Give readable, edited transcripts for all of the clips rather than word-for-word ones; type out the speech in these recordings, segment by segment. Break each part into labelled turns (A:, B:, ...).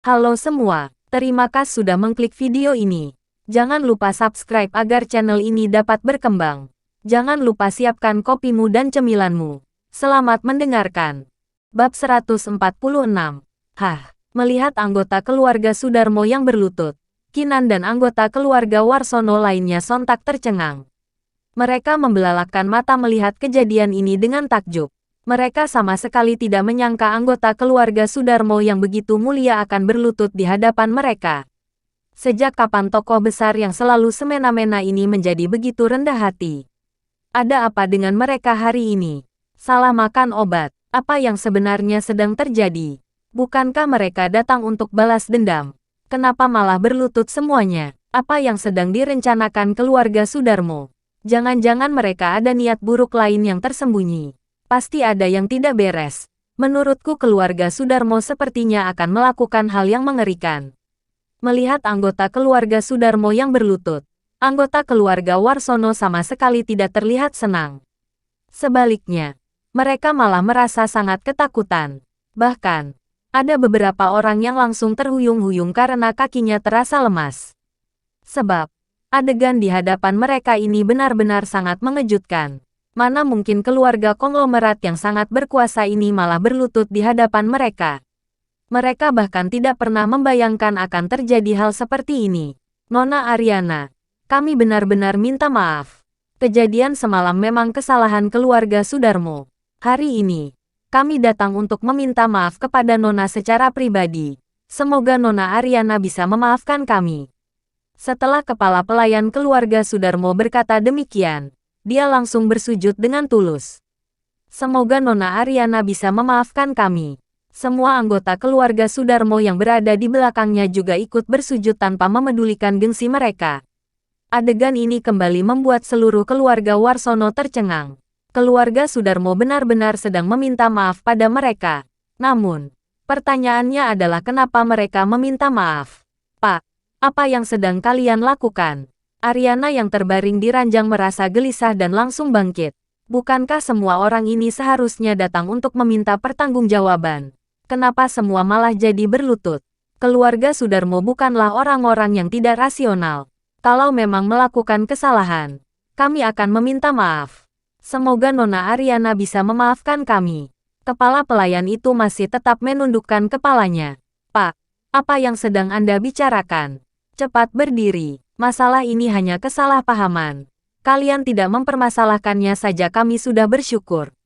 A: Halo semua, terima kasih sudah mengklik video ini. Jangan lupa subscribe agar channel ini dapat berkembang. Jangan lupa siapkan kopimu dan cemilanmu. Selamat mendengarkan. Bab 146. Melihat anggota keluarga Sudarmo yang berlutut, Kinan dan anggota keluarga Warsono lainnya sontak tercengang. Mereka membelalakan mata melihat kejadian ini dengan takjub. Mereka sama sekali tidak menyangka anggota keluarga Sudarmo yang begitu mulia akan berlutut di hadapan mereka. Sejak kapan tokoh besar yang selalu semena-mena ini menjadi begitu rendah hati? Ada apa dengan mereka hari ini? Salah makan obat? Apa yang sebenarnya sedang terjadi? Bukankah mereka datang untuk balas dendam? Kenapa malah berlutut semuanya? Apa yang sedang direncanakan keluarga Sudarmo? Jangan-jangan mereka ada niat buruk lain yang tersembunyi. Pasti ada yang tidak beres. Menurutku keluarga Sudarmo sepertinya akan melakukan hal yang mengerikan. Melihat anggota keluarga Sudarmo yang berlutut, anggota keluarga Warsono sama sekali tidak terlihat senang. Sebaliknya, mereka malah merasa sangat ketakutan. Bahkan, ada beberapa orang yang langsung terhuyung-huyung karena kakinya terasa lemas. Sebab, adegan di hadapan mereka ini benar-benar sangat mengejutkan. Mana mungkin keluarga konglomerat yang sangat berkuasa ini malah berlutut di hadapan mereka. Mereka bahkan tidak pernah membayangkan akan terjadi hal seperti ini. Nona Ariana, kami benar-benar minta maaf. Kejadian semalam memang kesalahan keluarga Sudarmo. Hari ini, kami datang untuk meminta maaf kepada Nona secara pribadi. Semoga Nona Ariana bisa memaafkan kami. Setelah kepala pelayan keluarga Sudarmo berkata demikian, dia langsung bersujud dengan tulus. Semoga Nona Ariana bisa memaafkan kami. Semua anggota keluarga Sudarmo yang berada di belakangnya juga ikut bersujud tanpa memedulikan gengsi mereka. Adegan ini kembali membuat seluruh keluarga Warsono tercengang. Keluarga Sudarmo benar-benar sedang meminta maaf pada mereka. Namun, pertanyaannya adalah kenapa mereka meminta maaf? Pak, apa yang sedang kalian lakukan? Ariana yang terbaring di ranjang merasa gelisah dan langsung bangkit. Bukankah semua orang ini seharusnya datang untuk meminta pertanggungjawaban? Kenapa semua malah jadi berlutut? Keluarga Sudarmo bukanlah orang-orang yang tidak rasional. Kalau memang melakukan kesalahan, kami akan meminta maaf. Semoga Nona Ariana bisa memaafkan kami. Kepala pelayan itu masih tetap menundukkan kepalanya. Pak, apa yang sedang Anda bicarakan? Cepat berdiri. Masalah ini hanya kesalahpahaman. Kalian tidak mempermasalahkannya saja kami sudah bersyukur.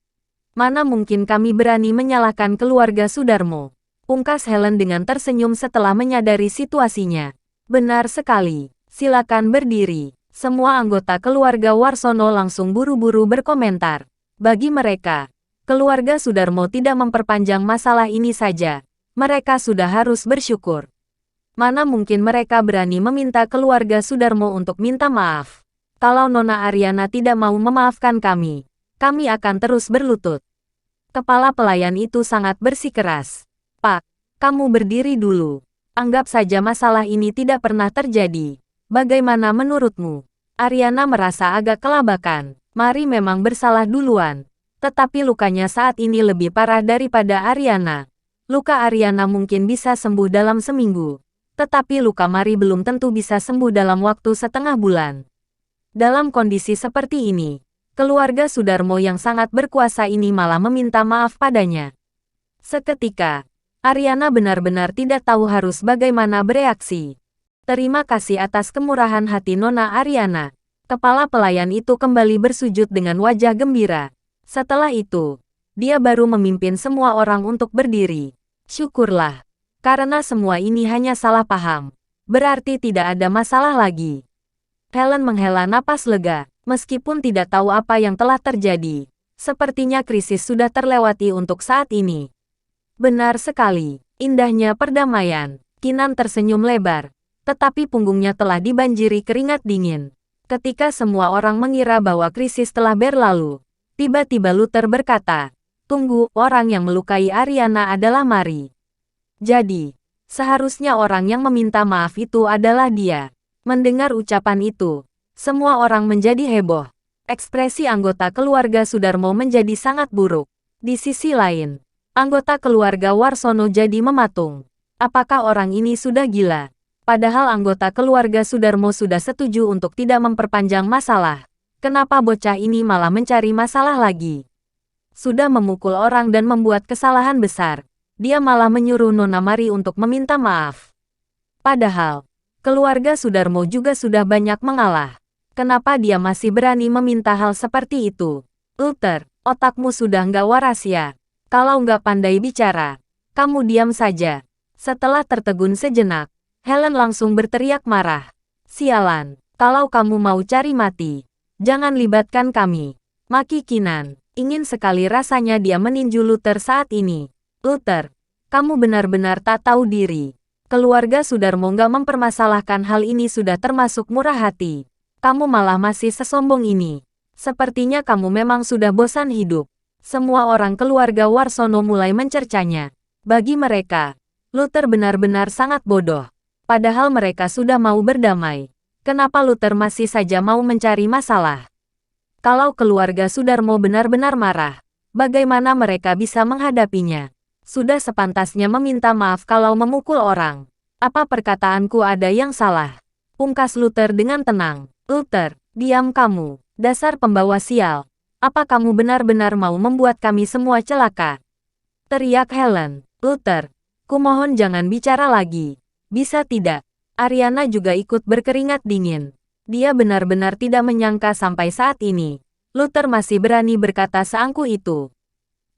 A: Mana mungkin kami berani menyalahkan keluarga Sudarmo? Pungkas Helen dengan tersenyum setelah menyadari situasinya. Benar sekali. Silakan berdiri. Semua anggota keluarga Warsono langsung buru-buru berkomentar. Bagi mereka, keluarga Sudarmo tidak memperpanjang masalah ini saja. Mereka sudah harus bersyukur. Mana mungkin mereka berani meminta keluarga Sudarmo untuk minta maaf. Kalau Nona Ariana tidak mau memaafkan kami akan terus berlutut. Kepala pelayan itu sangat bersikeras. Pak, kamu berdiri dulu. Anggap saja masalah ini tidak pernah terjadi. Bagaimana menurutmu? Ariana merasa agak kelabakan. Mari memang bersalah duluan. Tetapi lukanya saat ini lebih parah daripada Ariana. Luka Ariana mungkin bisa sembuh dalam seminggu. Tetapi luka Mari belum tentu bisa sembuh dalam waktu setengah bulan. Dalam kondisi seperti ini, keluarga Sudarmo yang sangat berkuasa ini malah meminta maaf padanya. Seketika, Ariana benar-benar tidak tahu harus bagaimana bereaksi. Terima kasih atas kemurahan hati Nona Ariana. Kepala pelayan itu kembali bersujud dengan wajah gembira. Setelah itu, dia baru memimpin semua orang untuk berdiri. Syukurlah. Karena semua ini hanya salah paham. Berarti tidak ada masalah lagi. Helen menghela napas lega, meskipun tidak tahu apa yang telah terjadi. Sepertinya krisis sudah terlewati untuk saat ini. Benar sekali, indahnya perdamaian. Kinan tersenyum lebar, tetapi punggungnya telah dibanjiri keringat dingin. Ketika semua orang mengira bahwa krisis telah berlalu, tiba-tiba Luther berkata, "Tunggu, orang yang melukai Ariana adalah Mari." Jadi, seharusnya orang yang meminta maaf itu adalah dia. Mendengar ucapan itu, semua orang menjadi heboh. Ekspresi anggota keluarga Sudarmo menjadi sangat buruk. Di sisi lain, anggota keluarga Warsono jadi mematung. Apakah orang ini sudah gila? Padahal anggota keluarga Sudarmo sudah setuju untuk tidak memperpanjang masalah. Kenapa bocah ini malah mencari masalah lagi? Sudah memukul orang dan membuat kesalahan besar. Dia malah menyuruh Nona Mari untuk meminta maaf. Padahal, keluarga Sudarmo juga sudah banyak mengalah. Kenapa dia masih berani meminta hal seperti itu? Luther, otakmu sudah nggak waras ya? Kalau nggak pandai bicara, kamu diam saja. Setelah tertegun sejenak, Helen langsung berteriak marah. Sialan, kalau kamu mau cari mati, jangan libatkan kami. Maki Kinan, ingin sekali rasanya dia meninju Luther saat ini. Luther, kamu benar-benar tak tahu diri. Keluarga Sudarmo nggak mempermasalahkan hal ini sudah termasuk murah hati. Kamu malah masih sesombong ini. Sepertinya kamu memang sudah bosan hidup. Semua orang keluarga Warsono mulai mencercanya. Bagi mereka, Luther benar-benar sangat bodoh. Padahal mereka sudah mau berdamai. Kenapa Luther masih saja mau mencari masalah? Kalau keluarga Sudarmo benar-benar marah, bagaimana mereka bisa menghadapinya? Sudah sepantasnya meminta maaf kalau memukul orang. Apa perkataanku ada yang salah? Pungkas Luther dengan tenang. Luther, diam kamu. Dasar pembawa sial. Apa kamu benar-benar mau membuat kami semua celaka? Teriak Helen. Luther, kumohon jangan bicara lagi. Bisa tidak? Ariana juga ikut berkeringat dingin. Dia benar-benar tidak menyangka sampai saat ini Luther masih berani berkata seangkuh itu.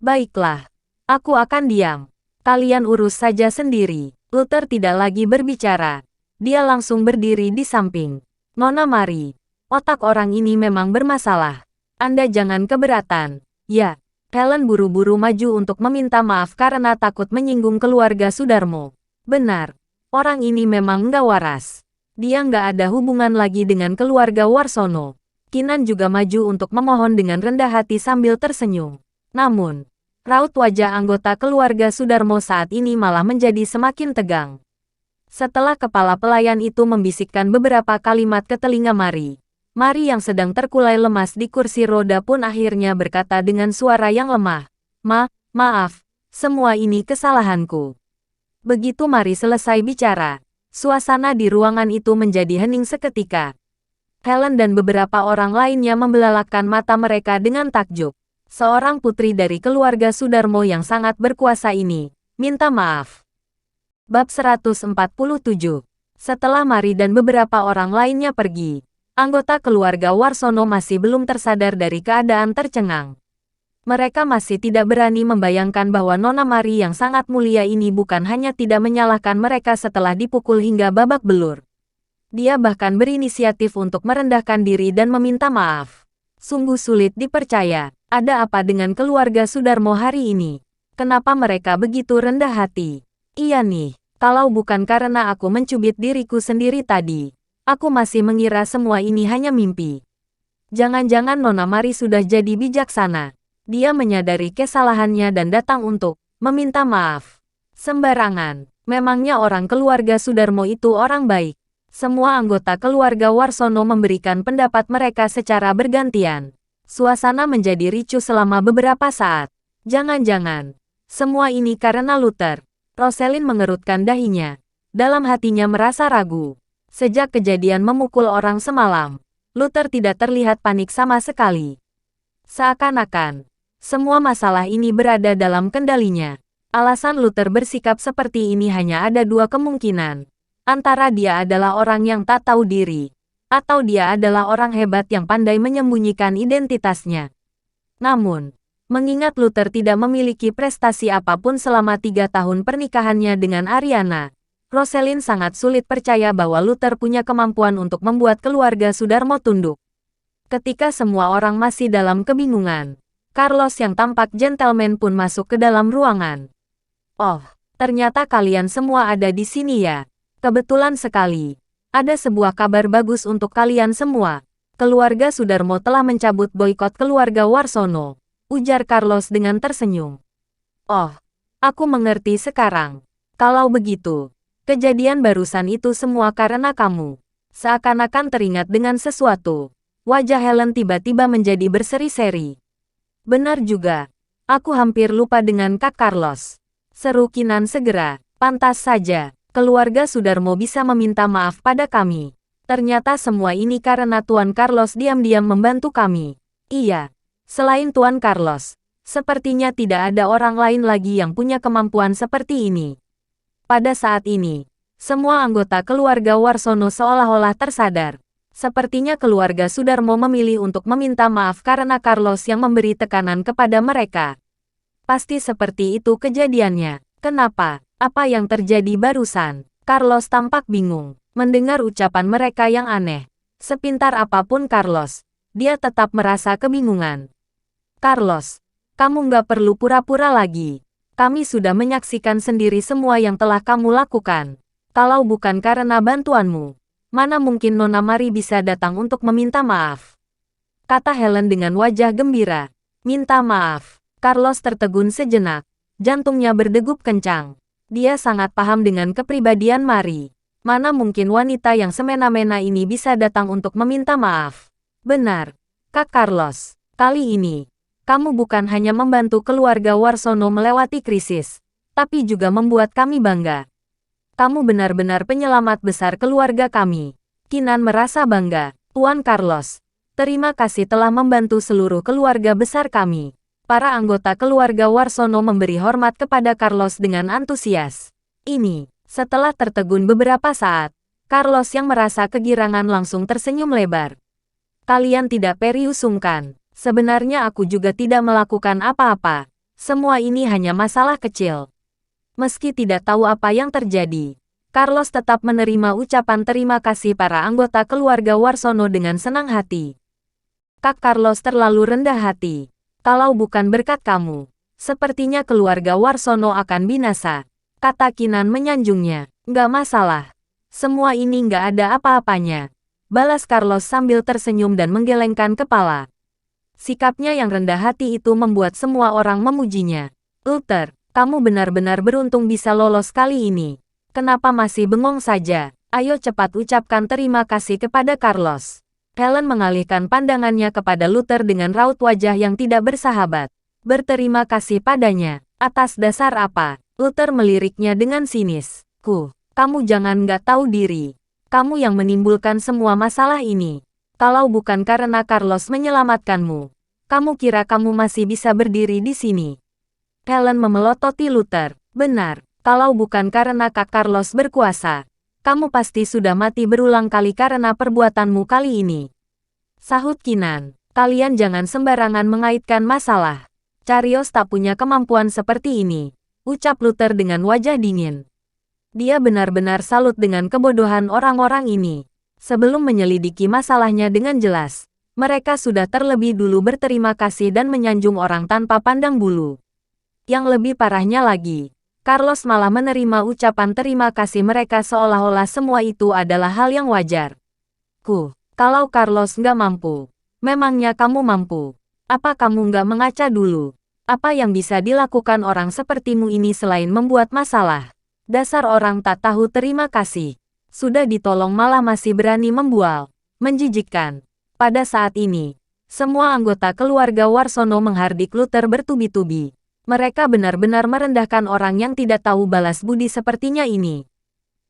A: Baiklah. Aku akan diam. Kalian urus saja sendiri. Luther tidak lagi berbicara. Dia langsung berdiri di samping. Nona Mari, otak orang ini memang bermasalah. Anda jangan keberatan. Ya, Helen buru-buru maju untuk meminta maaf karena takut menyinggung keluarga Sudarmo. Benar, orang ini memang nggak waras. Dia nggak ada hubungan lagi dengan keluarga Warsono. Kinan juga maju untuk memohon dengan rendah hati sambil tersenyum. Namun, raut wajah anggota keluarga Sudarmo saat ini malah menjadi semakin tegang. Setelah kepala pelayan itu membisikkan beberapa kalimat ke telinga Mari, Mari yang sedang terkulai lemas di kursi roda pun akhirnya berkata dengan suara yang lemah, Maaf, semua ini kesalahanku. Begitu Mari selesai bicara, suasana di ruangan itu menjadi hening seketika. Helen dan beberapa orang lainnya membelalakkan mata mereka dengan takjub. Seorang putri dari keluarga Sudarmo yang sangat berkuasa ini, minta maaf. Bab 147. Setelah Mari dan beberapa orang lainnya pergi, anggota keluarga Warsono masih belum tersadar dari keadaan tercengang. Mereka masih tidak berani membayangkan bahwa Nona Mari yang sangat mulia ini bukan hanya tidak menyalahkan mereka setelah dipukul hingga babak belur. Dia bahkan berinisiatif untuk merendahkan diri dan meminta maaf. Sungguh sulit dipercaya. Ada apa dengan keluarga Sudarmo hari ini? Kenapa mereka begitu rendah hati? Iya nih, kalau bukan karena aku mencubit diriku sendiri tadi, aku masih mengira semua ini hanya mimpi. Jangan-jangan Nona Mari sudah jadi bijaksana. Dia menyadari kesalahannya dan datang untuk meminta maaf. Sembarangan, memangnya orang keluarga Sudarmo itu orang baik. Semua anggota keluarga Warsono memberikan pendapat mereka secara bergantian. Suasana menjadi ricuh selama beberapa saat. Jangan-jangan, semua ini karena Luther. Rosalind mengerutkan dahinya. Dalam hatinya merasa ragu. Sejak kejadian memukul orang semalam, Luther tidak terlihat panik sama sekali. Seakan-akan, semua masalah ini berada dalam kendalinya. Alasan Luther bersikap seperti ini hanya ada dua kemungkinan. Antara dia adalah orang yang tak tahu diri, atau dia adalah orang hebat yang pandai menyembunyikan identitasnya. Namun, mengingat Luther tidak memiliki prestasi apapun selama 3 tahun pernikahannya dengan Ariana, Rosalind sangat sulit percaya bahwa Luther punya kemampuan untuk membuat keluarga Sudarmo tunduk. Ketika semua orang masih dalam kebingungan, Carlos yang tampak gentleman pun masuk ke dalam ruangan. Oh, ternyata kalian semua ada di sini ya. Kebetulan sekali. Ada sebuah kabar bagus untuk kalian semua. Keluarga Sudarmo telah mencabut boikot keluarga Warsono, ujar Carlos dengan tersenyum. Oh, aku mengerti sekarang. Kalau begitu, kejadian barusan itu semua karena kamu. Seakan-akan teringat dengan sesuatu. Wajah Helen tiba-tiba menjadi berseri-seri. Benar juga. Aku hampir lupa dengan Kak Carlos. Seru Kinan segera. Pantas saja, keluarga Sudarmo bisa meminta maaf pada kami. Ternyata semua ini karena Tuan Carlos diam-diam membantu kami. Iya, selain Tuan Carlos, sepertinya tidak ada orang lain lagi yang punya kemampuan seperti ini. Pada saat ini, semua anggota keluarga Warsono seolah-olah tersadar. Sepertinya keluarga Sudarmo memilih untuk meminta maaf karena Carlos yang memberi tekanan kepada mereka. Pasti seperti itu kejadiannya. Kenapa? Apa yang terjadi barusan? Carlos tampak bingung mendengar ucapan mereka yang aneh. Sepintar apapun Carlos, dia tetap merasa kebingungan. Carlos, kamu nggak perlu pura-pura lagi. Kami sudah menyaksikan sendiri semua yang telah kamu lakukan. Kalau bukan karena bantuanmu, mana mungkin Nona Mari bisa datang untuk meminta maaf? Kata Helen dengan wajah gembira. Minta maaf. Carlos tertegun sejenak. Jantungnya berdegup kencang. Dia sangat paham dengan kepribadian Mari. Mana mungkin wanita yang semena-mena ini bisa datang untuk meminta maaf? Benar, Kak Carlos. Kali ini, kamu bukan hanya membantu keluarga Warsono melewati krisis, tapi juga membuat kami bangga. Kamu benar-benar penyelamat besar keluarga kami. Kinan merasa bangga. Tuan Carlos, terima kasih telah membantu seluruh keluarga besar kami. Para anggota keluarga Warsono memberi hormat kepada Carlos dengan antusias. Ini, setelah tertegun beberapa saat, Carlos yang merasa kegirangan langsung tersenyum lebar. Kalian tidak perlu sungkan. Sebenarnya aku juga tidak melakukan apa-apa. Semua ini hanya masalah kecil. Meski tidak tahu apa yang terjadi, Carlos tetap menerima ucapan terima kasih para anggota keluarga Warsono dengan senang hati. Kak Carlos terlalu rendah hati. Kalau bukan berkat kamu, sepertinya keluarga Warsono akan binasa. Kata Kinan menyanjungnya. Nggak masalah. Semua ini nggak ada apa-apanya. Balas Carlos sambil tersenyum dan menggelengkan kepala. Sikapnya yang rendah hati itu membuat semua orang memujinya. Luther, kamu benar-benar beruntung bisa lolos kali ini. Kenapa masih bengong saja? Ayo cepat ucapkan terima kasih kepada Carlos. Helen mengalihkan pandangannya kepada Luther dengan raut wajah yang tidak bersahabat. Berterima kasih padanya. Atas dasar apa? Luther meliriknya dengan sinis. Kamu jangan nggak tahu diri. Kamu yang menimbulkan semua masalah ini. Kalau bukan karena Carlos menyelamatkanmu, kamu kira kamu masih bisa berdiri di sini? Helen memelototi Luther. Benar, kalau bukan karena Kak Carlos berkuasa, kamu pasti sudah mati berulang kali karena perbuatanmu kali ini. Sahut Kinan, kalian jangan sembarangan mengaitkan masalah. Carios tak punya kemampuan seperti ini, ucap Luther dengan wajah dingin. Dia benar-benar salut dengan kebodohan orang-orang ini. Sebelum menyelidiki masalahnya dengan jelas, mereka sudah terlebih dulu berterima kasih dan menyanjung orang tanpa pandang bulu. Yang lebih parahnya lagi, Carlos malah menerima ucapan terima kasih mereka seolah-olah semua itu adalah hal yang wajar. Kalau Carlos nggak mampu, memangnya kamu mampu? Apa kamu nggak mengaca dulu? Apa yang bisa dilakukan orang sepertimu ini selain membuat masalah? Dasar orang tak tahu terima kasih. Sudah ditolong malah masih berani membual. Menjijikkan. Pada saat ini, semua anggota keluarga Warsono menghardik Luther bertubi-tubi. Mereka benar-benar merendahkan orang yang tidak tahu balas budi sepertinya ini.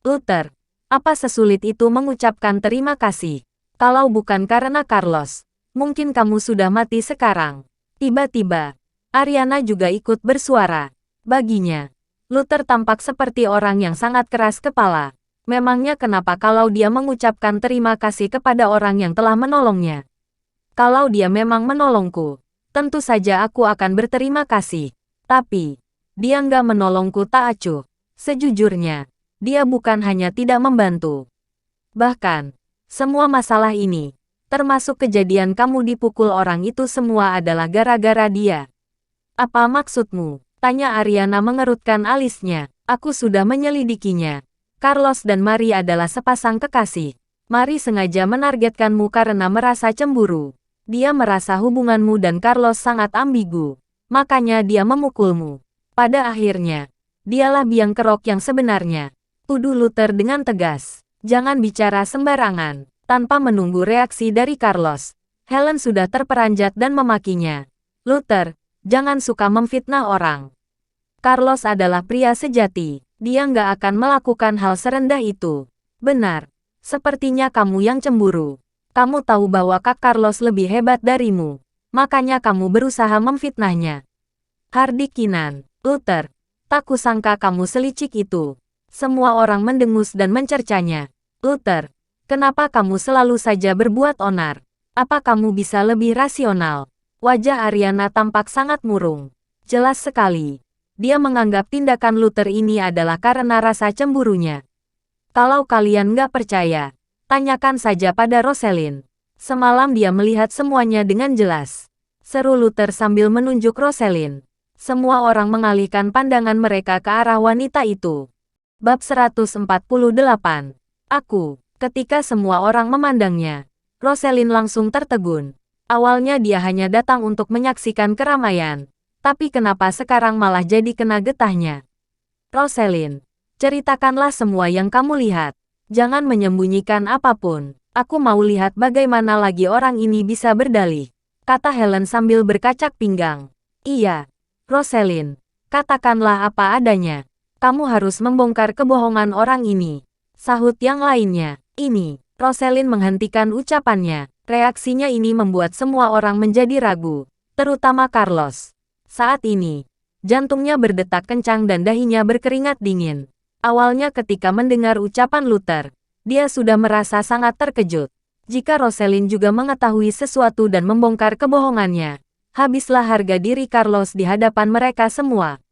A: Luther, apa sesulit itu mengucapkan terima kasih? Kalau bukan karena Carlos, mungkin kamu sudah mati sekarang. Tiba-tiba, Ariana juga ikut bersuara. Baginya, Luther tampak seperti orang yang sangat keras kepala. Memangnya kenapa kalau dia mengucapkan terima kasih kepada orang yang telah menolongnya? Kalau dia memang menolongku, tentu saja aku akan berterima kasih. Tapi, dia nggak menolongku tak acuh. Sejujurnya, dia bukan hanya tidak membantu. Bahkan, semua masalah ini, termasuk kejadian kamu dipukul orang itu semua adalah gara-gara dia. Apa maksudmu? Tanya Ariana mengerutkan alisnya. Aku sudah menyelidikinya. Carlos dan Mari adalah sepasang kekasih. Mari sengaja menargetkanmu karena merasa cemburu. Dia merasa hubunganmu dan Carlos sangat ambigu. Makanya dia memukulmu. Pada akhirnya, dialah biang kerok yang sebenarnya. Tuduh Luther dengan tegas. Jangan bicara sembarangan. Tanpa menunggu reaksi dari Carlos, Helen sudah terperanjat dan memakinya. Luther, jangan suka memfitnah orang. Carlos adalah pria sejati. Dia nggak akan melakukan hal serendah itu. Benar. Sepertinya kamu yang cemburu. Kamu tahu bahwa Kak Carlos lebih hebat darimu. Makanya kamu berusaha memfitnahnya. Hardik Kinan, Luther, tak kusangka kamu selicik itu. Semua orang mendengus dan mencercanya. Luther, kenapa kamu selalu saja berbuat onar? Apa kamu bisa lebih rasional? Wajah Ariana tampak sangat murung. Jelas sekali. Dia menganggap tindakan Luther ini adalah karena rasa cemburunya. Kalau kalian nggak percaya, tanyakan saja pada Rosalind. Semalam dia melihat semuanya dengan jelas. Seru Luther sambil menunjuk Rosalind. Semua orang mengalihkan pandangan mereka ke arah wanita itu. Bab 148. Aku. Ketika semua orang memandangnya, Rosalind langsung tertegun. Awalnya dia hanya datang untuk menyaksikan keramaian. Tapi kenapa sekarang malah jadi kena getahnya? Rosalind, ceritakanlah semua yang kamu lihat. Jangan menyembunyikan apapun. Aku mau lihat bagaimana lagi orang ini bisa berdalih, kata Helen sambil berkacak pinggang. Iya, Rosalind, katakanlah apa adanya. Kamu harus membongkar kebohongan orang ini, sahut yang lainnya. Ini, Rosalind menghentikan ucapannya. Reaksinya ini membuat semua orang menjadi ragu, terutama Carlos. Saat ini, jantungnya berdetak kencang dan dahinya berkeringat dingin. Awalnya ketika mendengar ucapan Luther, dia sudah merasa sangat terkejut. Jika Rosalind juga mengetahui sesuatu dan membongkar kebohongannya, habislah harga diri Carlos di hadapan mereka semua.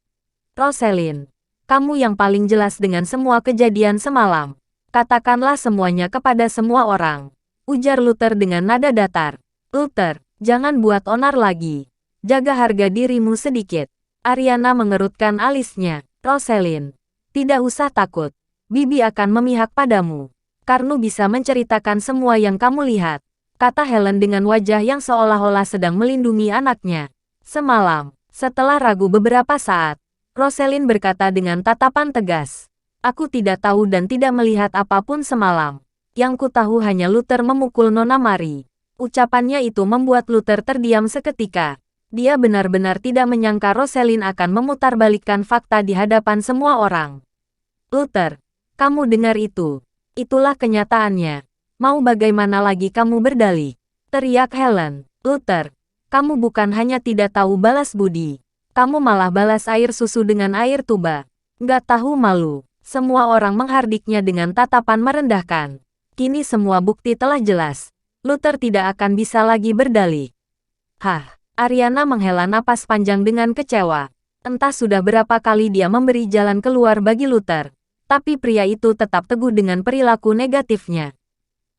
A: Rosalind, kamu yang paling jelas dengan semua kejadian semalam. Katakanlah semuanya kepada semua orang, ujar Luther dengan nada datar. Luther, jangan buat onar lagi. Jaga harga dirimu sedikit. Ariana mengerutkan alisnya. Rosalind, tidak usah takut. Bibi akan memihak padamu. Karnu bisa menceritakan semua yang kamu lihat, kata Helen dengan wajah yang seolah-olah sedang melindungi anaknya. Semalam, setelah ragu beberapa saat, Rosalind berkata dengan tatapan tegas. Aku tidak tahu dan tidak melihat apapun semalam. Yang ku tahu hanya Luther memukul Nona Mari. Ucapannya itu membuat Luther terdiam seketika. Dia benar-benar tidak menyangka Rosalind akan memutarbalikkan fakta di hadapan semua orang. Luther, kamu dengar itu? Itulah kenyataannya. Mau bagaimana lagi kamu berdalih? Teriak Helen. Luther, kamu bukan hanya tidak tahu balas budi. Kamu malah balas air susu dengan air tuba. Nggak tahu malu. Semua orang menghardiknya dengan tatapan merendahkan. Kini semua bukti telah jelas. Luther tidak akan bisa lagi berdalih. Hah. Ariana menghela napas panjang dengan kecewa. Entah sudah berapa kali dia memberi jalan keluar bagi Luther, tapi pria itu tetap teguh dengan perilaku negatifnya.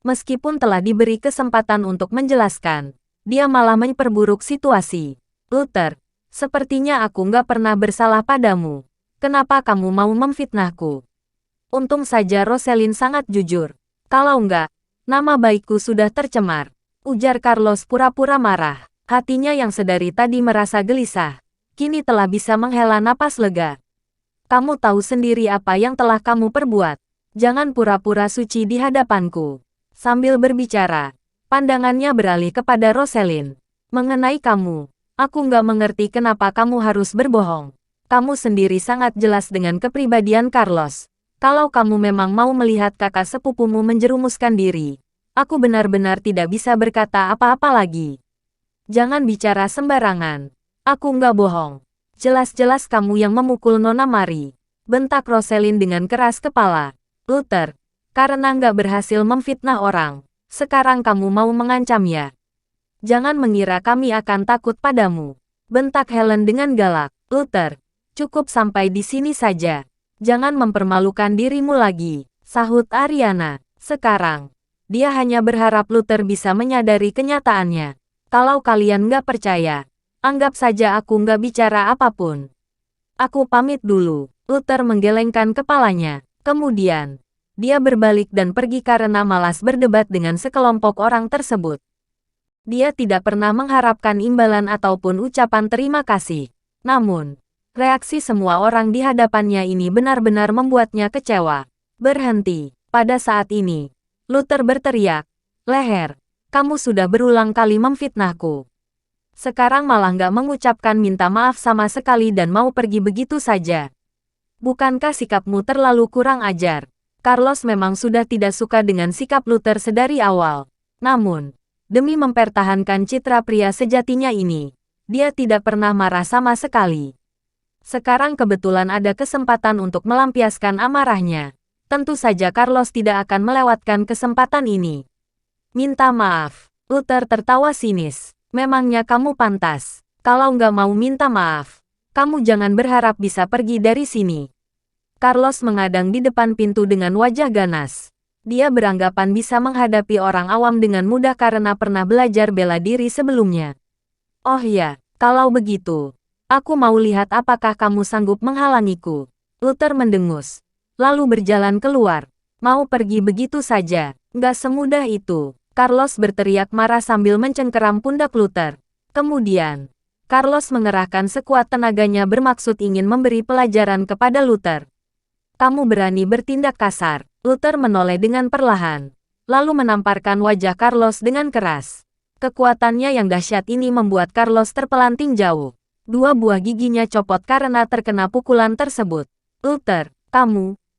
A: Meskipun telah diberi kesempatan untuk menjelaskan, dia malah memperburuk situasi. Luther, sepertinya aku nggak pernah bersalah padamu. Kenapa kamu mau memfitnahku? Untung saja Rosalind sangat jujur. Kalau enggak, nama baikku sudah tercemar, ujar Carlos pura-pura marah. Hatinya yang sedari tadi merasa gelisah, kini telah bisa menghela napas lega. Kamu tahu sendiri apa yang telah kamu perbuat. Jangan pura-pura suci di hadapanku. Sambil berbicara, pandangannya beralih kepada Rosalind. Mengenai kamu, aku nggak mengerti kenapa kamu harus berbohong. Kamu sendiri sangat jelas dengan kepribadian Carlos. Kalau kamu memang mau melihat kakak sepupumu menjerumuskan diri, aku benar-benar tidak bisa berkata apa-apa lagi. Jangan bicara sembarangan. Aku nggak bohong. Jelas-jelas kamu yang memukul Nona Mari. Bentak Rosalind dengan keras kepala. Luther, karena nggak berhasil memfitnah orang, sekarang kamu mau mengancam ya? Jangan mengira kami akan takut padamu. Bentak Helen dengan galak. Luther, cukup sampai di sini saja. Jangan mempermalukan dirimu lagi, sahut Ariana. Sekarang, dia hanya berharap Luther bisa menyadari kenyataannya. Kalau kalian nggak percaya, anggap saja aku nggak bicara apapun. Aku pamit dulu. Luther menggelengkan kepalanya. Kemudian, dia berbalik dan pergi karena malas berdebat dengan sekelompok orang tersebut. Dia tidak pernah mengharapkan imbalan ataupun ucapan terima kasih. Namun, reaksi semua orang di hadapannya ini benar-benar membuatnya kecewa. Berhenti. Pada saat ini, Luther berteriak, "Leher! Kamu sudah berulang kali memfitnahku. Sekarang malah nggak mengucapkan minta maaf sama sekali dan mau pergi begitu saja. Bukankah sikapmu terlalu kurang ajar? Carlos memang sudah tidak suka dengan sikap Luther sedari awal. Namun, demi mempertahankan citra pria sejatinya ini, dia tidak pernah marah sama sekali. Sekarang kebetulan ada kesempatan untuk melampiaskan amarahnya. Tentu saja Carlos tidak akan melewatkan kesempatan ini. Minta maaf. Luther tertawa sinis. Memangnya kamu pantas. Kalau nggak mau minta maaf, kamu jangan berharap bisa pergi dari sini. Carlos mengadang di depan pintu dengan wajah ganas. Dia beranggapan bisa menghadapi orang awam dengan mudah karena pernah belajar bela diri sebelumnya. Oh ya, kalau begitu, aku mau lihat apakah kamu sanggup menghalangiku. Luther mendengus, lalu berjalan keluar. Mau pergi begitu saja, nggak semudah itu. Carlos berteriak marah sambil mencengkeram pundak Luther. Kemudian, Carlos mengerahkan sekuat tenaganya bermaksud ingin memberi pelajaran kepada Luther. Kamu berani bertindak kasar. Luther menoleh dengan perlahan, lalu menamparkan wajah Carlos dengan keras. Kekuatannya yang dahsyat ini membuat Carlos terpelanting jauh. Dua buah giginya copot karena terkena pukulan tersebut. Luther,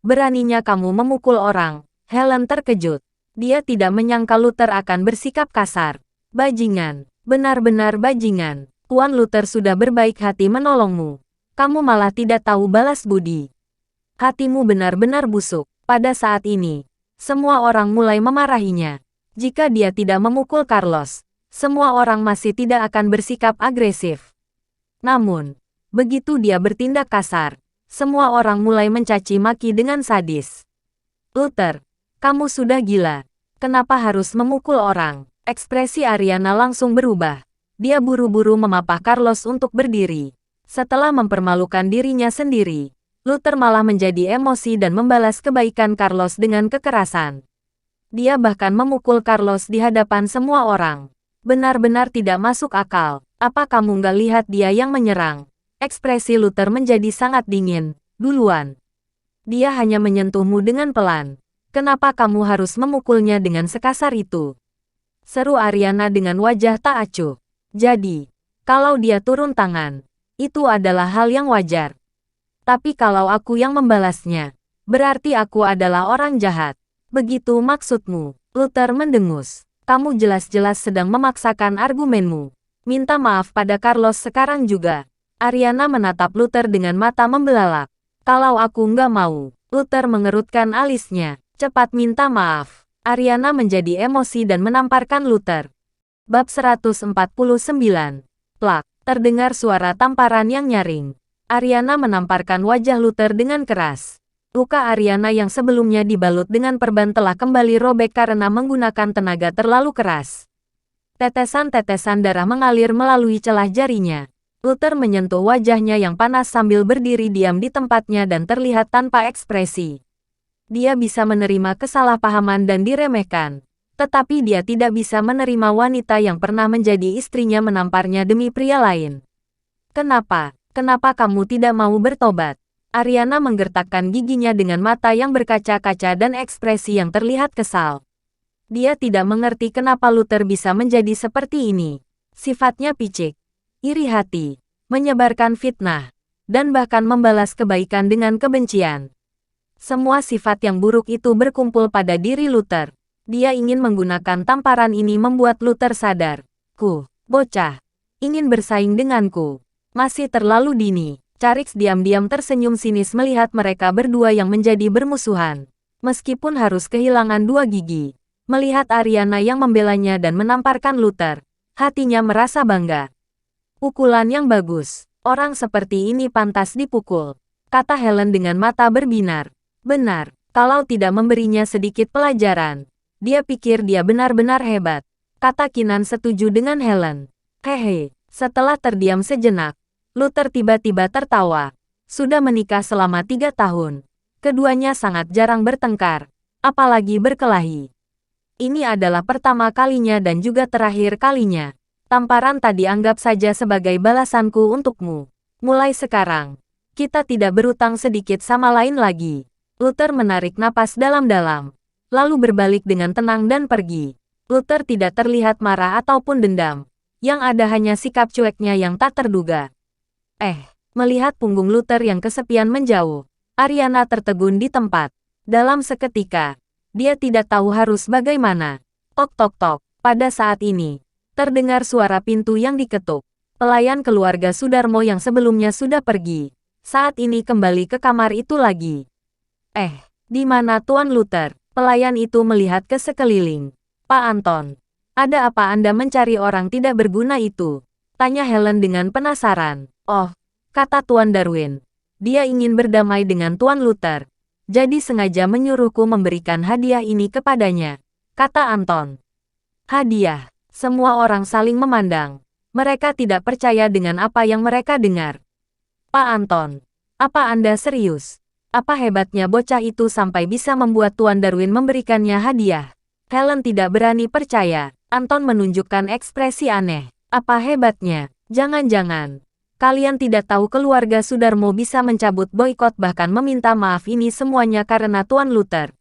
A: beraninya kamu memukul orang. Helen terkejut. Dia tidak menyangka Luther akan bersikap kasar. Bajingan, benar-benar bajingan. Tuan Luther sudah berbaik hati menolongmu. Kamu malah tidak tahu balas budi. Hatimu benar-benar busuk. Pada saat ini, semua orang mulai memarahinya. Jika dia tidak memukul Carlos, semua orang masih tidak akan bersikap agresif. Namun, begitu dia bertindak kasar, semua orang mulai mencaci maki dengan sadis. Luther, kamu sudah gila. Kenapa harus memukul orang? Ekspresi Ariana langsung berubah. Dia buru-buru memapah Carlos untuk berdiri. Setelah mempermalukan dirinya sendiri, Luther malah menjadi emosi dan membalas kebaikan Carlos dengan kekerasan. Dia bahkan memukul Carlos di hadapan semua orang. Benar-benar tidak masuk akal. Apa kamu nggak lihat dia yang menyerang? Ekspresi Luther menjadi sangat dingin. Duluan. Dia hanya menyentuhmu dengan pelan. Kenapa kamu harus memukulnya dengan sekasar itu? Seru Ariana dengan wajah tak acuh. Jadi, kalau dia turun tangan, itu adalah hal yang wajar. Tapi kalau aku yang membalasnya, berarti aku adalah orang jahat. Begitu maksudmu? Luther mendengus. Kamu jelas-jelas sedang memaksakan argumenmu. Minta maaf pada Carlos sekarang juga. Ariana menatap Luther dengan mata membelalak. Kalau aku nggak mau, Luther mengerutkan alisnya. Cepat minta maaf. Ariana menjadi emosi dan menamparkan Luther. Bab 149. Plak. Terdengar suara tamparan yang nyaring. Ariana menamparkan wajah Luther dengan keras. Luka Ariana yang sebelumnya dibalut dengan perban telah kembali robek karena menggunakan tenaga terlalu keras. Tetesan-tetesan darah mengalir melalui celah jarinya. Luther menyentuh wajahnya yang panas sambil berdiri diam di tempatnya dan terlihat tanpa ekspresi. Dia bisa menerima kesalahpahaman dan diremehkan, tetapi dia tidak bisa menerima wanita yang pernah menjadi istrinya menamparnya demi pria lain. Kenapa? Kenapa kamu tidak mau bertobat? Ariana menggertakkan giginya dengan mata yang berkaca-kaca dan ekspresi yang terlihat kesal. Dia tidak mengerti kenapa Luther bisa menjadi seperti ini. Sifatnya picik, iri hati, menyebarkan fitnah, dan bahkan membalas kebaikan dengan kebencian. Semua sifat yang buruk itu berkumpul pada diri Luther. Dia ingin menggunakan tamparan ini membuat Luther sadar. Bocah, ingin bersaing denganku. Masih terlalu dini. Carix diam-diam tersenyum sinis melihat mereka berdua yang menjadi bermusuhan. Meskipun harus kehilangan dua gigi. Melihat Ariana yang membelanya dan menamparkan Luther, hatinya merasa bangga. Pukulan yang bagus. Orang seperti ini pantas dipukul, kata Helen dengan mata berbinar. Benar, kalau tidak memberinya sedikit pelajaran, dia pikir dia benar-benar hebat, kata Kinan setuju dengan Helen. Hehe, setelah terdiam sejenak, Luther tiba-tiba tertawa. Sudah menikah selama 3 tahun. Keduanya sangat jarang bertengkar, apalagi berkelahi. Ini adalah pertama kalinya dan juga terakhir kalinya. Tamparan tadi anggap saja sebagai balasanku untukmu. Mulai sekarang, kita tidak berutang sedikit sama lain lagi. Luther menarik napas dalam-dalam, lalu berbalik dengan tenang dan pergi. Luther tidak terlihat marah ataupun dendam. Yang ada hanya sikap cueknya yang tak terduga. Melihat punggung Luther yang kesepian menjauh, Ariana tertegun di tempat. Dalam seketika, dia tidak tahu harus bagaimana. Tok tok tok. Pada saat ini, terdengar suara pintu yang diketuk. Pelayan keluarga Sudarmo yang sebelumnya sudah pergi, saat ini kembali ke kamar itu lagi. Di mana Tuan Luther? Pelayan itu melihat ke sekeliling. Pak Anton, ada apa Anda mencari orang tidak berguna itu? Tanya Helen dengan penasaran. Oh, kata Tuan Darwin. Dia ingin berdamai dengan Tuan Luther. Jadi sengaja menyuruhku memberikan hadiah ini kepadanya, kata Anton. Hadiah. Semua orang saling memandang. Mereka tidak percaya dengan apa yang mereka dengar. Pak Anton, apa Anda serius? Apa hebatnya bocah itu sampai bisa membuat Tuan Darwin memberikannya hadiah? Helen tidak berani percaya. Anton menunjukkan ekspresi aneh. Apa hebatnya? Jangan-jangan kalian tidak tahu keluarga Sudarmo bisa mencabut boikot bahkan meminta maaf ini semuanya karena Tuan Luther.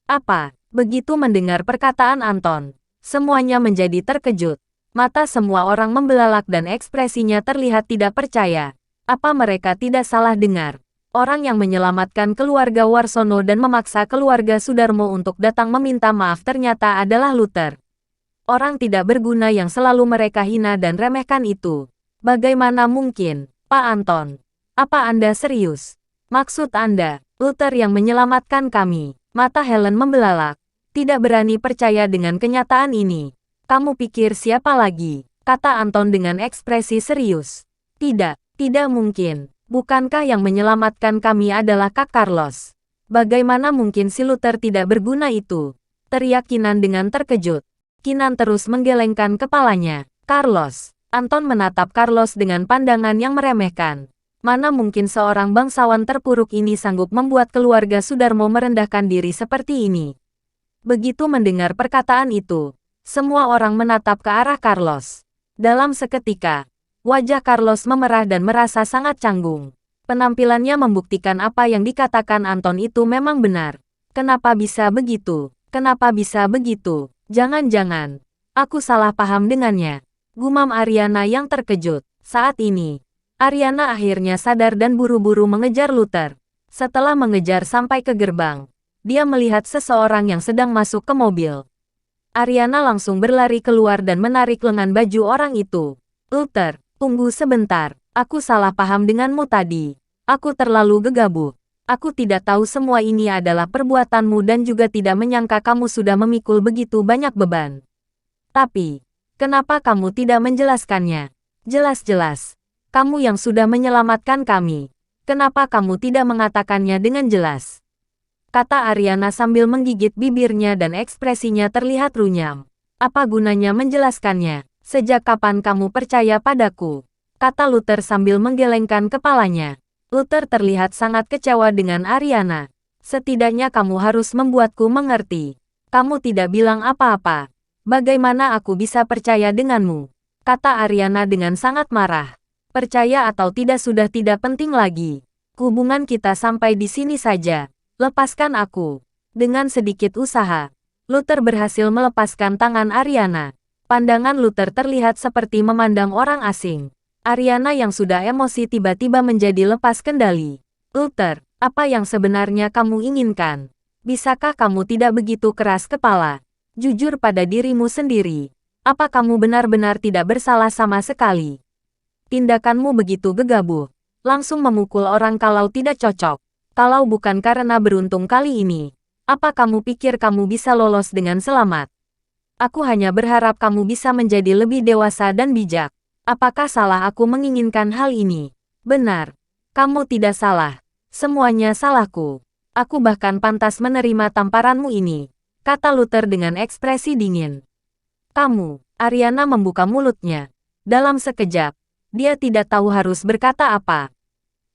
A: Apa? Begitu mendengar perkataan Anton, semuanya menjadi terkejut. Mata semua orang membelalak dan ekspresinya terlihat tidak percaya. Apa mereka tidak salah dengar? Orang yang menyelamatkan keluarga Warsono dan memaksa keluarga Sudarmo untuk datang meminta maaf ternyata adalah Luther. Orang tidak berguna yang selalu mereka hina dan remehkan itu. Bagaimana mungkin, Pak Anton? Apa Anda serius? Maksud Anda, Luther yang menyelamatkan kami? Mata Helen membelalak. Tidak berani percaya dengan kenyataan ini. Kamu pikir siapa lagi? Kata Anton dengan ekspresi serius. Tidak mungkin. Bukankah yang menyelamatkan kami adalah Kak Carlos? Bagaimana mungkin si Luther tidak berguna itu? Teriak Kinan dengan terkejut. Kinan terus menggelengkan kepalanya. Carlos. Anton menatap Carlos dengan pandangan yang meremehkan. Mana mungkin seorang bangsawan terpuruk ini sanggup membuat keluarga Sudarmo merendahkan diri seperti ini? Begitu mendengar perkataan itu, semua orang menatap ke arah Carlos. Dalam seketika, wajah Carlos memerah dan merasa sangat canggung. Penampilannya membuktikan apa yang dikatakan Anton itu memang benar. Kenapa bisa begitu? Kenapa bisa begitu? Jangan-jangan aku salah paham dengannya. Gumam Ariana yang terkejut. Saat ini, Ariana akhirnya sadar dan buru-buru mengejar Luther. Setelah mengejar sampai ke gerbang, dia melihat seseorang yang sedang masuk ke mobil. Ariana langsung berlari keluar dan menarik lengan baju orang itu. Luther, tunggu sebentar. Aku salah paham denganmu tadi. Aku terlalu gegabah. Aku tidak tahu semua ini adalah perbuatanmu dan juga tidak menyangka kamu sudah memikul begitu banyak beban. Tapi, kenapa kamu tidak menjelaskannya? Jelas-jelas, kamu yang sudah menyelamatkan kami. Kenapa kamu tidak mengatakannya dengan jelas? Kata Ariana sambil menggigit bibirnya dan ekspresinya terlihat runyam. Apa gunanya menjelaskannya? Sejak kapan kamu percaya padaku? Kata Luther sambil menggelengkan kepalanya. Luther terlihat sangat kecewa dengan Ariana. Setidaknya kamu harus membuatku mengerti. Kamu tidak bilang apa-apa. Bagaimana aku bisa percaya denganmu? Kata Ariana dengan sangat marah. Percaya atau tidak sudah tidak penting lagi. Hubungan kita sampai di sini saja. Lepaskan aku. Dengan sedikit usaha, Luther berhasil melepaskan tangan Ariana. Pandangan Luther terlihat seperti memandang orang asing. Ariana yang sudah emosi tiba-tiba menjadi lepas kendali. Luther, apa yang sebenarnya kamu inginkan? Bisakah kamu tidak begitu keras kepala? Jujur pada dirimu sendiri. Apa kamu benar-benar tidak bersalah sama sekali? Tindakanmu begitu gegabah. Langsung memukul orang kalau tidak cocok. Kalau bukan karena beruntung kali ini, apa kamu pikir kamu bisa lolos dengan selamat? Aku hanya berharap kamu bisa menjadi lebih dewasa dan bijak. Apakah salah aku menginginkan hal ini? Benar. Kamu tidak salah. Semuanya salahku. Aku bahkan pantas menerima tamparanmu ini, kata Luther dengan ekspresi dingin. Kamu, Ariana membuka mulutnya. Dalam sekejap, dia tidak tahu harus berkata apa.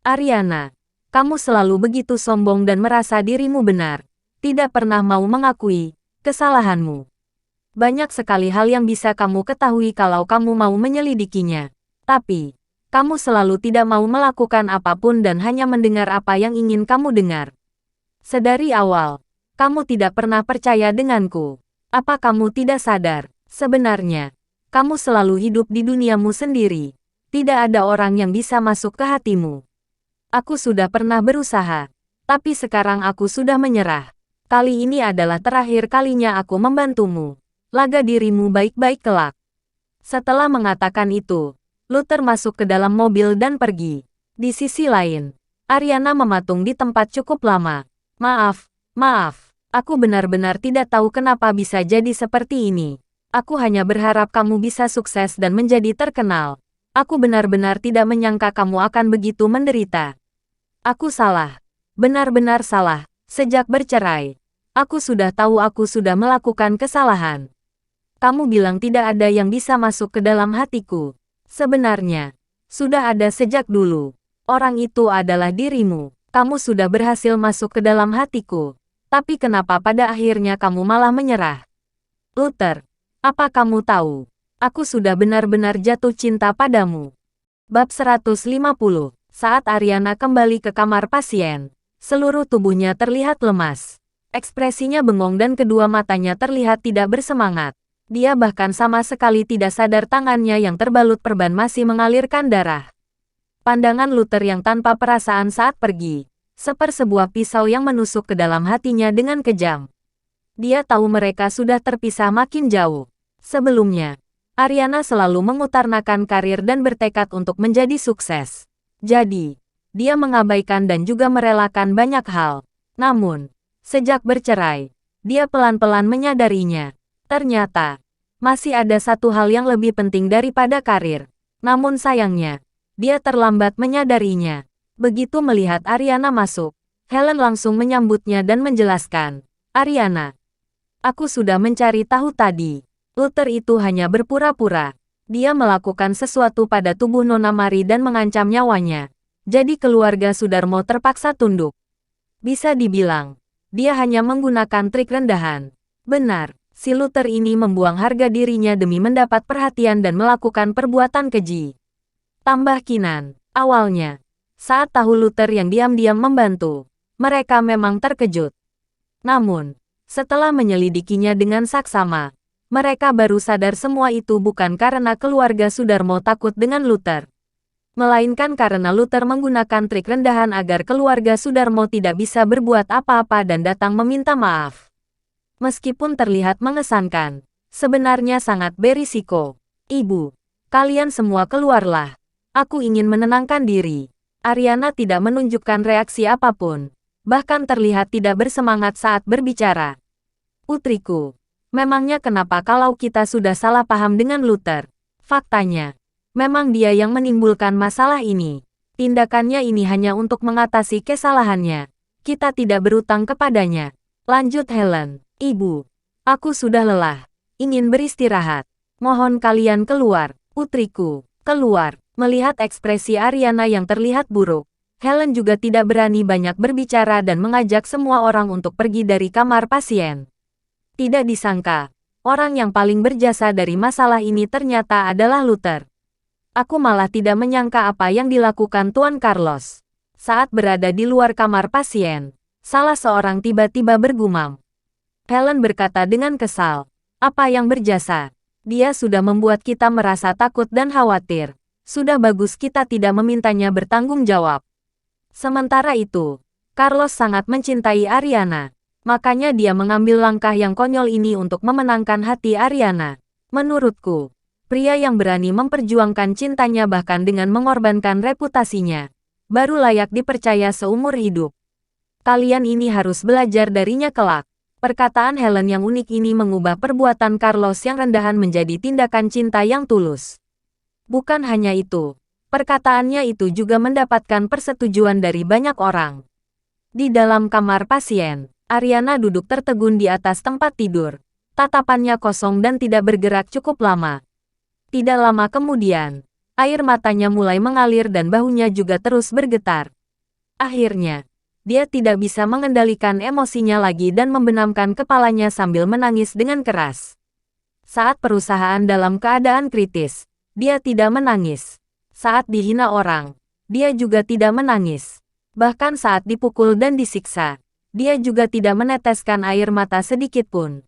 A: Ariana, kamu selalu begitu sombong dan merasa dirimu benar. Tidak pernah mau mengakui kesalahanmu. Banyak sekali hal yang bisa kamu ketahui kalau kamu mau menyelidikinya. Tapi, kamu selalu tidak mau melakukan apapun dan hanya mendengar apa yang ingin kamu dengar. Sedari awal, kamu tidak pernah percaya denganku. Apa kamu tidak sadar? Sebenarnya, kamu selalu hidup di duniamu sendiri. Tidak ada orang yang bisa masuk ke hatimu. Aku sudah pernah berusaha. Tapi sekarang aku sudah menyerah. Kali ini adalah terakhir kalinya aku membantumu. Laga dirimu baik-baik kelak. Setelah mengatakan itu, Luther masuk ke dalam mobil dan pergi. Di sisi lain, Ariana mematung di tempat cukup lama. Maaf, aku benar-benar tidak tahu kenapa bisa jadi seperti ini. Aku hanya berharap kamu bisa sukses dan menjadi terkenal. Aku benar-benar tidak menyangka kamu akan begitu menderita. Aku salah. Benar-benar salah. Sejak bercerai, aku sudah tahu aku sudah melakukan kesalahan. Kamu bilang tidak ada yang bisa masuk ke dalam hatiku. Sebenarnya, sudah ada sejak dulu. Orang itu adalah dirimu. Kamu sudah berhasil masuk ke dalam hatiku. Tapi kenapa pada akhirnya kamu malah menyerah? Luther, apa kamu tahu? Aku sudah benar-benar jatuh cinta padamu. Bab 150. Saat Ariana kembali ke kamar pasien, seluruh tubuhnya terlihat lemas. Ekspresinya bengong dan kedua matanya terlihat tidak bersemangat. Dia bahkan sama sekali tidak sadar tangannya yang terbalut perban masih mengalirkan darah. Pandangan Luther yang tanpa perasaan saat pergi, sepersebuah pisau yang menusuk ke dalam hatinya dengan kejam. Dia tahu mereka sudah terpisah makin jauh. Sebelumnya, Ariana selalu mengutarakan karir dan bertekad untuk menjadi sukses. Jadi, dia mengabaikan dan juga merelakan banyak hal. Namun, sejak bercerai, dia pelan-pelan menyadarinya. Ternyata, masih ada satu hal yang lebih penting daripada karir. Namun sayangnya, dia terlambat menyadarinya. Begitu melihat Ariana masuk, Helen langsung menyambutnya dan menjelaskan, "Ariana, aku sudah mencari tahu tadi. Luther itu hanya berpura-pura. Dia melakukan sesuatu pada tubuh Nona Mari dan mengancam nyawanya. Jadi keluarga Sudarmo terpaksa tunduk. Bisa dibilang, dia hanya menggunakan trik rendahan. Benar, si Luther ini membuang harga dirinya demi mendapat perhatian dan melakukan perbuatan keji." Tambah Kinan, awalnya, saat tahu Luther yang diam-diam membantu, mereka memang terkejut. Namun, setelah menyelidikinya dengan saksama, mereka baru sadar semua itu bukan karena keluarga Sudarmo takut dengan Luther, melainkan karena Luther menggunakan trik rendahan agar keluarga Sudarmo tidak bisa berbuat apa-apa dan datang meminta maaf. Meskipun terlihat mengesankan, sebenarnya sangat berisiko. "Ibu, kalian semua keluarlah. Aku ingin menenangkan diri." Ariana tidak menunjukkan reaksi apapun, bahkan terlihat tidak bersemangat saat berbicara. "Putriku, memangnya kenapa kalau kita sudah salah paham dengan Luther? Faktanya, memang dia yang menimbulkan masalah ini. Tindakannya ini hanya untuk mengatasi kesalahannya. Kita tidak berutang kepadanya," lanjut Helen. "Ibu, aku sudah lelah, ingin beristirahat. Mohon kalian keluar, putriku, keluar." Melihat ekspresi Ariana yang terlihat buruk, Helen juga tidak berani banyak berbicara dan mengajak semua orang untuk pergi dari kamar pasien. Tidak disangka, orang yang paling berjasa dari masalah ini ternyata adalah Luther. "Aku malah tidak menyangka apa yang dilakukan Tuan Carlos." Saat berada di luar kamar pasien, salah seorang tiba-tiba bergumam. Helen berkata dengan kesal, "Apa yang berjasa? Dia sudah membuat kita merasa takut dan khawatir. Sudah bagus kita tidak memintanya bertanggung jawab." Sementara itu, Carlos sangat mencintai Ariana. Makanya dia mengambil langkah yang konyol ini untuk memenangkan hati Ariana. Menurutku, pria yang berani memperjuangkan cintanya bahkan dengan mengorbankan reputasinya, baru layak dipercaya seumur hidup. Kalian ini harus belajar darinya kelak. Perkataan Helen yang unik ini mengubah perbuatan Carlos yang rendahan menjadi tindakan cinta yang tulus. Bukan hanya itu, perkataannya itu juga mendapatkan persetujuan dari banyak orang. Di dalam kamar pasien, Ariana duduk tertegun di atas tempat tidur. Tatapannya kosong dan tidak bergerak cukup lama. Tidak lama kemudian, air matanya mulai mengalir dan bahunya juga terus bergetar. Akhirnya, dia tidak bisa mengendalikan emosinya lagi dan membenamkan kepalanya sambil menangis dengan keras. Saat perusahaan dalam keadaan kritis, dia tidak menangis. Saat dihina orang, dia juga tidak menangis. Bahkan saat dipukul dan disiksa, dia juga tidak meneteskan air mata sedikit pun.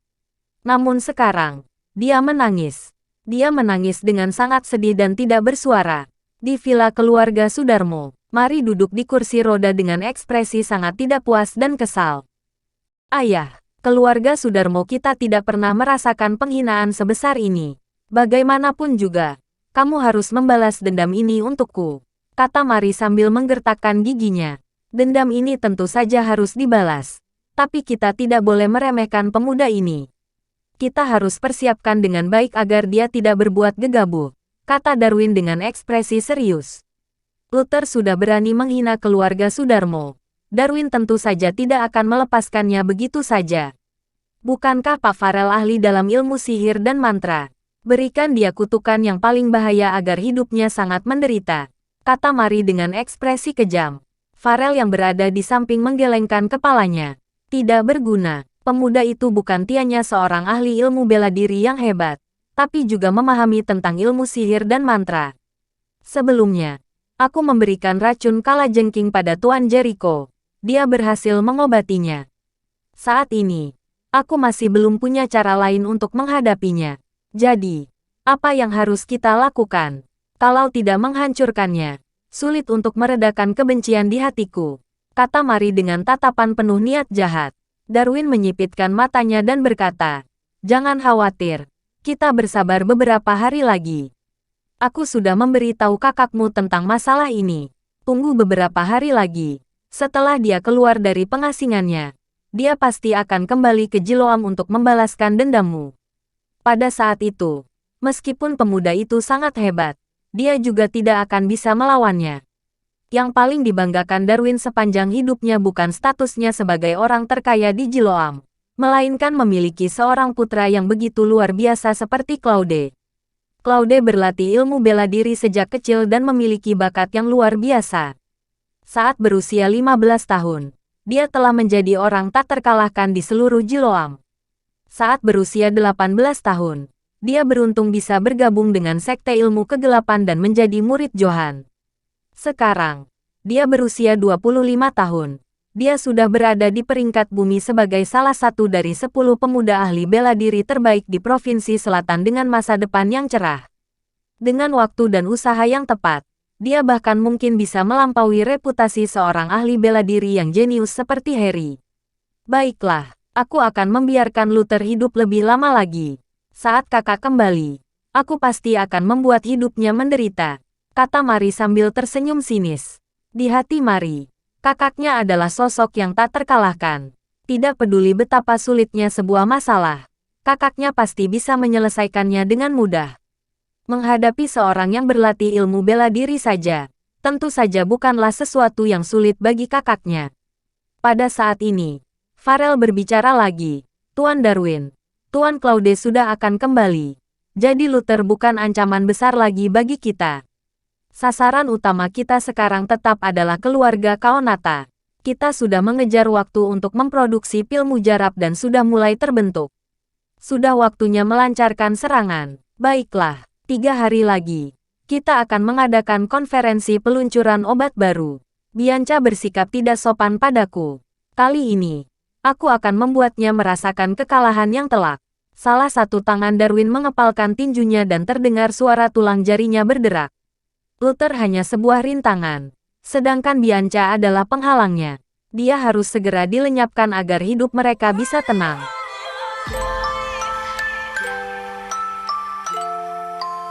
A: Namun sekarang, dia menangis. Dia menangis dengan sangat sedih dan tidak bersuara. Di villa keluarga Sudarmo, Mari duduk di kursi roda dengan ekspresi sangat tidak puas dan kesal. Ayah, keluarga Sudarmo kita tidak pernah merasakan penghinaan sebesar ini. Bagaimanapun juga, kamu harus membalas dendam ini untukku, kata Mari sambil menggertakkan giginya. Dendam ini tentu saja harus dibalas. Tapi kita tidak boleh meremehkan pemuda ini. Kita harus persiapkan dengan baik agar dia tidak berbuat gegabah, kata Darwin dengan ekspresi serius. Luther sudah berani menghina keluarga Sudarmo. Darwin tentu saja tidak akan melepaskannya begitu saja. Bukankah Pak Farel ahli dalam ilmu sihir dan mantra? Berikan dia kutukan yang paling bahaya agar hidupnya sangat menderita, kata Mari dengan ekspresi kejam. Farel yang berada di samping menggelengkan kepalanya. Tidak berguna. Pemuda itu bukan tianya seorang ahli ilmu bela diri yang hebat, tapi juga memahami tentang ilmu sihir dan mantra. Sebelumnya, aku memberikan racun kalajengking pada Tuan Jericho. Dia berhasil mengobatinya. Saat ini, aku masih belum punya cara lain untuk menghadapinya. Jadi, apa yang harus kita lakukan? Kalau tidak menghancurkannya, sulit untuk meredakan kebencian di hatiku, kata Mari dengan tatapan penuh niat jahat. Darwin menyipitkan matanya dan berkata, "Jangan khawatir, kita bersabar beberapa hari lagi. Aku sudah memberitahu kakakmu tentang masalah ini. Tunggu beberapa hari lagi. Setelah dia keluar dari pengasingannya, dia pasti akan kembali ke Jiloam untuk membalaskan dendammu." Pada saat itu, meskipun pemuda itu sangat hebat, dia juga tidak akan bisa melawannya. Yang paling dibanggakan Darwin sepanjang hidupnya bukan statusnya sebagai orang terkaya di Jiloam, melainkan memiliki seorang putra yang begitu luar biasa seperti Claude. Claude berlatih ilmu bela diri sejak kecil dan memiliki bakat yang luar biasa. Saat berusia 15 tahun, dia telah menjadi orang tak terkalahkan di seluruh Jiloam. Saat berusia 18 tahun, dia beruntung bisa bergabung dengan Sekte Ilmu Kegelapan dan menjadi murid Johan. Sekarang, dia berusia 25 tahun. Dia sudah berada di peringkat bumi sebagai salah satu dari 10 pemuda ahli bela diri terbaik di Provinsi Selatan dengan masa depan yang cerah. Dengan waktu dan usaha yang tepat, dia bahkan mungkin bisa melampaui reputasi seorang ahli bela diri yang jenius seperti Harry. Baiklah, aku akan membiarkan Luther hidup lebih lama lagi. Saat kakak kembali, aku pasti akan membuat hidupnya menderita, kata Mari sambil tersenyum sinis. Di hati Mari, kakaknya adalah sosok yang tak terkalahkan. Tidak peduli betapa sulitnya sebuah masalah, kakaknya pasti bisa menyelesaikannya dengan mudah. Menghadapi seorang yang berlatih ilmu bela diri saja, tentu saja bukanlah sesuatu yang sulit bagi kakaknya. Pada saat ini, Farel berbicara lagi. "Tuan Darwin, Tuan Claude sudah akan kembali. Jadi Luther bukan ancaman besar lagi bagi kita. Sasaran utama kita sekarang tetap adalah keluarga Kaonata. Kita sudah mengejar waktu untuk memproduksi pil mujarab dan sudah mulai terbentuk. Sudah waktunya melancarkan serangan. Baiklah, 3 hari lagi, kita akan mengadakan konferensi peluncuran obat baru." Bianca bersikap tidak sopan padaku. Kali ini, aku akan membuatnya merasakan kekalahan yang telak. Salah satu tangan Darwin mengepalkan tinjunya dan terdengar suara tulang jarinya berderak. Luther hanya sebuah rintangan, sedangkan Bianca adalah penghalangnya. Dia harus segera dilenyapkan agar hidup mereka bisa tenang.